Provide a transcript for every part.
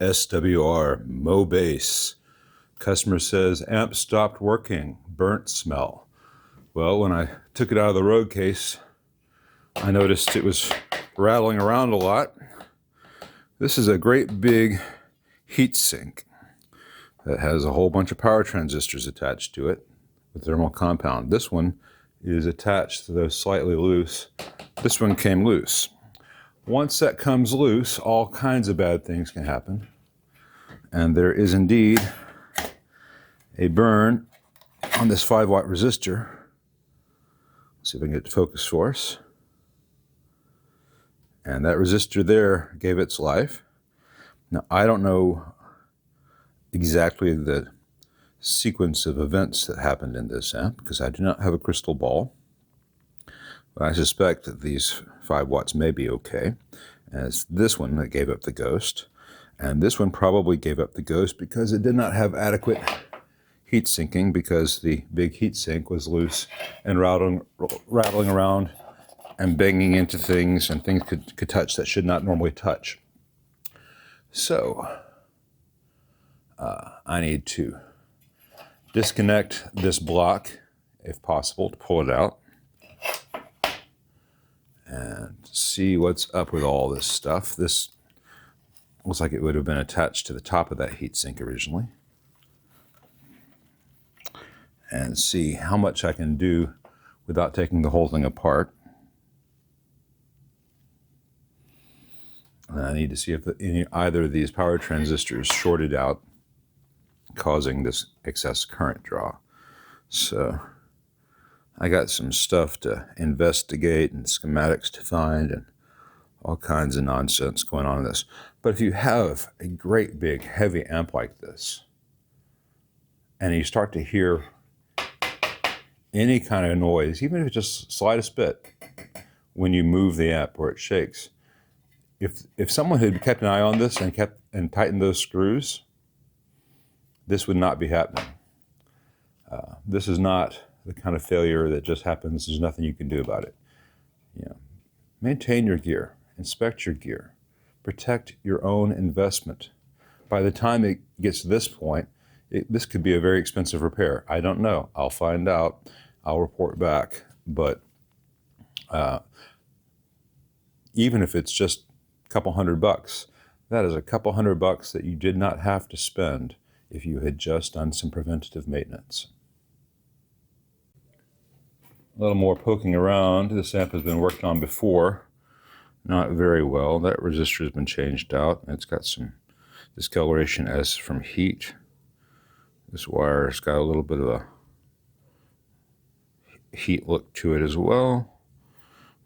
SWR, Mo Bass. Customer says amp stopped working, burnt smell. Well, when I took it out of the road case, I noticed it was rattling around a lot. This is a great big heat sink that has a whole bunch of power transistors attached to it with thermal compound. This one is attached to those slightly loose. This one came loose. Once that comes loose, all kinds of bad things can happen. And there is indeed a burn on this 5-watt resistor. Let's see if I can get it to focus for us. And that resistor there gave its life. Now, I don't know exactly the sequence of events that happened in this amp because I do not have a crystal ball. But I suspect that these 5 watts may be okay. And it's this one that gave up the ghost. And this one probably gave up the ghost because it did not have adequate heat sinking, because the big heat sink was loose and rattling around and banging into things, and things could touch that should not normally touch. So I need to disconnect this block, if possible, to pull it out and see what's up with all this stuff. This looks like it would have been attached to the top of that heatsink originally. And see how much I can do without taking the whole thing apart. And I need to see if either of these power transistors shorted out, causing this excess current draw. So I got some stuff to investigate and schematics to find and all kinds of nonsense going on in this. But if you have a great big heavy amp like this, and you start to hear any kind of noise, even if it's just slightest bit, when you move the amp where it shakes, if someone had kept an eye on this and tightened those screws, this would not be happening. This is not the kind of failure that just happens. There's nothing you can do about it. Maintain your gear, inspect your gear, protect your own investment. By the time it gets to this point, this could be a very expensive repair. I don't know. I'll find out. I'll report back. But even if it's just a couple $100, that is a couple $100 that you did not have to spend if you had just done some preventative maintenance. A little more poking around. This amp has been worked on before. Not very well. That resistor has been changed out. It's got some discoloration as from heat. This wire's got a little bit of a heat look to it as well.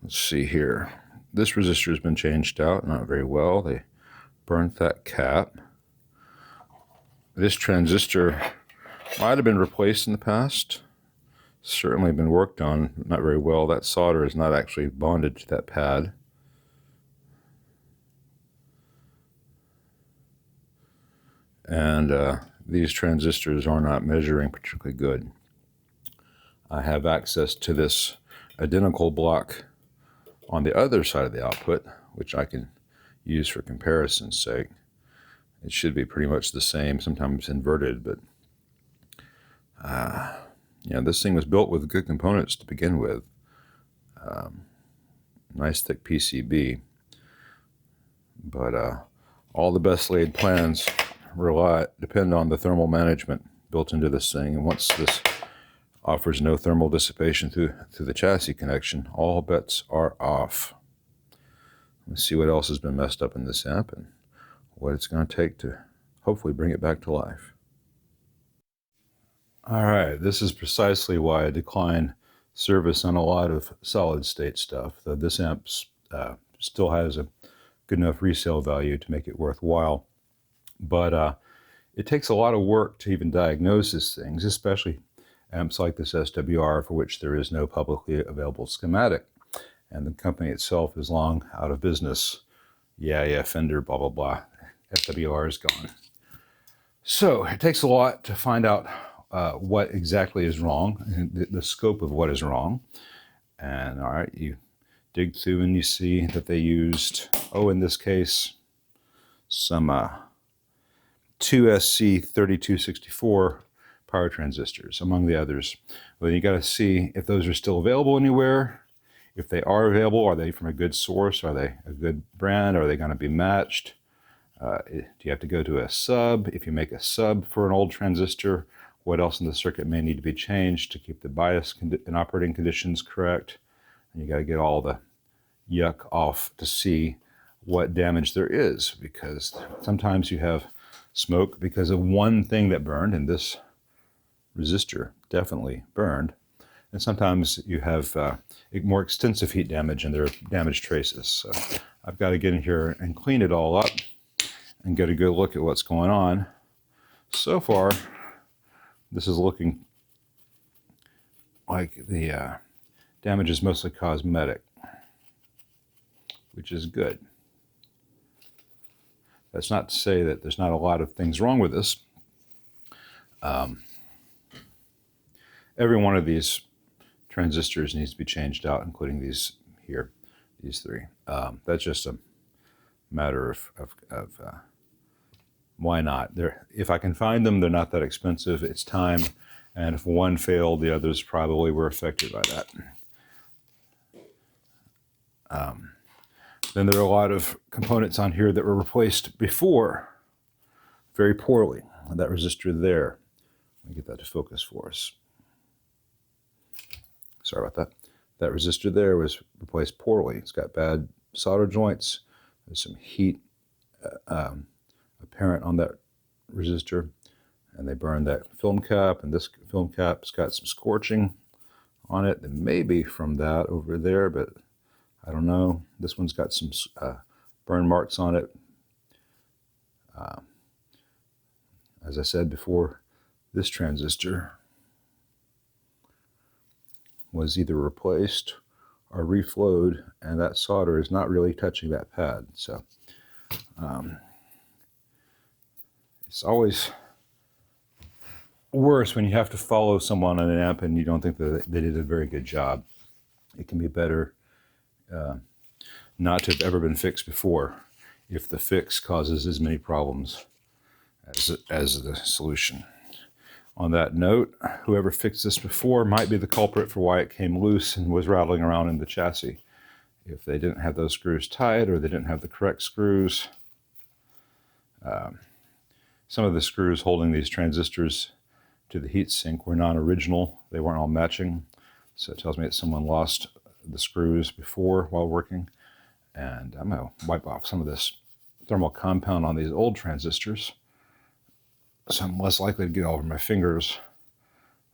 Let's see here. This resistor has been changed out, not very well. They burnt that cap. This transistor might have been replaced in the past. Certainly been worked on, not very well. That solder is not actually bonded to that pad. And these transistors are not measuring particularly good. I have access to this identical block on the other side of the output, which I can use for comparison's sake. It should be pretty much the same, sometimes inverted, but this thing was built with good components to begin with. Nice thick PCB, but all the best laid plans depend on the thermal management built into this thing. And once this offers no thermal dissipation through the chassis connection, all bets are off. Let's see what else has been messed up in this amp and what it's going to take to hopefully bring it back to life. All right, this is precisely why I decline service on a lot of solid state stuff, though this amp still has a good enough resale value to make it worthwhile. But it takes a lot of work to even diagnose these things, especially amps like this SWR, for which there is no publicly available schematic. And the company itself is long out of business. Yeah, Fender, blah, blah, blah. SWR is gone. So it takes a lot to find out what exactly is wrong, and the scope of what is wrong. And all right, you dig through and you see that they used, in this case, some two SC3264 power transistors, among the others. Well, you got to see if those are still available anywhere. If they are available, are they from a good source? Are they a good brand? Are they going to be matched? Do you have to go to a sub? If you make a sub for an old transistor, what else in the circuit may need to be changed to keep the bias and operating conditions correct? And you got to get all the yuck off to see what damage there is, because sometimes you have smoke because of one thing that burned, and this resistor definitely burned. And sometimes you have more extensive heat damage and there are damage traces. So I've got to get in here and clean it all up and get a good look at what's going on. So far, this is looking like the damage is mostly cosmetic, which is good. That's not to say that there's not a lot of things wrong with this. Every one of these transistors needs to be changed out, including these here, these three. That's just a matter of why not. If I can find them, they're not that expensive. It's time, and if one failed, the others probably were affected by that. Then there are a lot of components on here that were replaced before very poorly. That resistor there, let me get that to focus for us. Sorry about that. That resistor there was replaced poorly. It's got bad solder joints. There's some heat apparent on that resistor, and they burned that film cap, and this film cap's got some scorching on it. And maybe from that over there, but I don't know. This one's got some burn marks on it. As I said before, this transistor was either replaced or reflowed, and that solder is not really touching that pad. So it's always worse when you have to follow someone on an amp and you don't think that they did a very good job. It can be better not to have ever been fixed before if the fix causes as many problems as the solution. On that note, whoever fixed this before might be the culprit for why it came loose and was rattling around in the chassis. If they didn't have those screws tight, or they didn't have the correct screws. Some of the screws holding these transistors to the heatsink were non-original. They weren't all matching. So it tells me that someone lost the screws before while working. And I'm going to wipe off some of this thermal compound on these old transistors, so I'm less likely to get all over my fingers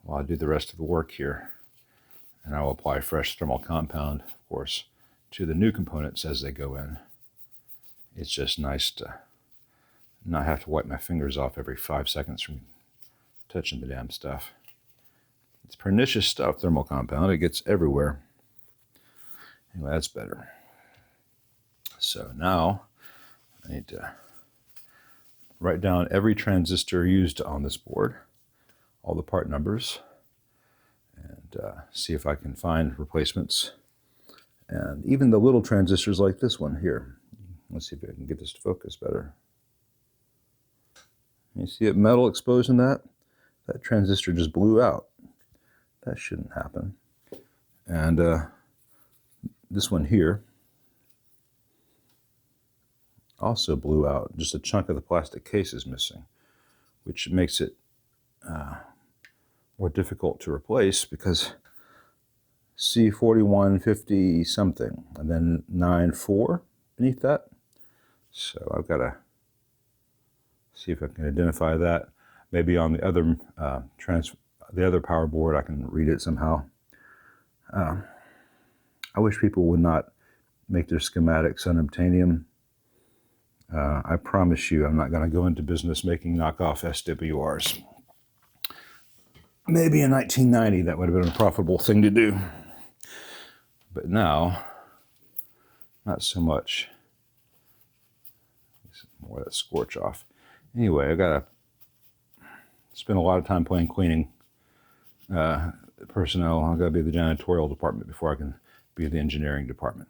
while I do the rest of the work here. And I will apply fresh thermal compound, of course, to the new components as they go in. It's just nice to not have to wipe my fingers off every 5 seconds from touching the damn stuff. It's pernicious stuff, thermal compound. It gets everywhere. Anyway, that's better. So now I need to write down every transistor used on this board, all the part numbers, and see if I can find replacements. And even the little transistors like this one here. Let's see if I can get this to focus better. You see it metal exposed in that? That transistor just blew out. That shouldn't happen. And this one here also blew out. Just a chunk of the plastic case is missing, which makes it more difficult to replace, because C4150 something, and then 94 beneath that. So I've got to see if I can identify that. Maybe on the other the other power board I can read it somehow. I wish people would not make their schematics unobtainium. I promise you I'm not going to go into business making knockoff SWRs. Maybe in 1990 that would have been a profitable thing to do. But now, not so much. More of that scorch off. Anyway, I've got to spend a lot of time playing cleaning personnel. I've got to be the janitorial department before I can be the engineering department.